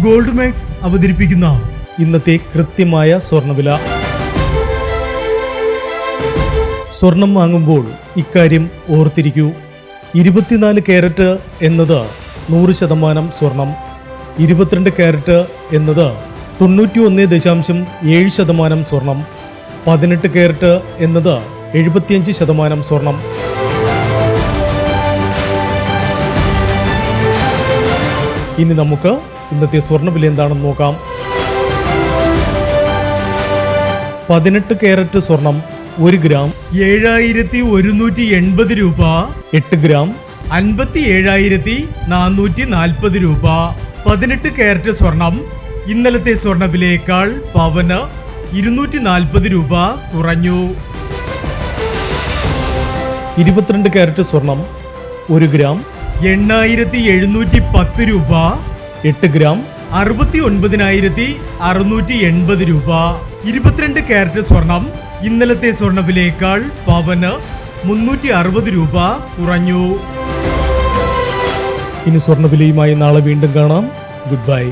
Gold max അവതരിപ്പിക്കുന്ന ഇന്നത്തെ കൃത്യമായ സ്വർണ്ണവില. സ്വർണം വാങ്ങുമ്പോൾ ഇക്കാര്യം ഓർത്തിരിക്കൂ. 24 കാരറ്റ് എന്നത് 100% സ്വർണം, 22 കാരറ്റ് എന്നത് 91.7% സ്വർണം, 18 കാരറ്റ് എന്നത് 75% സ്വർണം. ഇനി നമുക്ക് ഇന്നത്തെ സ്വർണ്ണവില എന്താണെന്ന് നോക്കാം. 18 കാരറ്റ് സ്വർണം 1 ഗ്രാം 7180 രൂപ, 8 ഗ്രാം 57,440 രൂപ. 18 കാരറ്റ് സ്വർണം ഇന്നലത്തെ സ്വർണ്ണവിലയേക്കാൾ പവന് 240 രൂപ കുറഞ്ഞു. 22 കാരറ്റ് സ്വർണം 1 ഗ്രാം 8,710 രൂപ, 8 ഗ്രാം 69,680 രൂപ. 22 കാരറ്റ് സ്വർണം ഇന്നലത്തെ സ്വർണ്ണവിലയേക്കാൾ പവന് 360 രൂപ കുറഞ്ഞു. ഇനി സ്വർണ്ണവിലയുമായി നാളെ വീണ്ടും കാണാം. Good bye.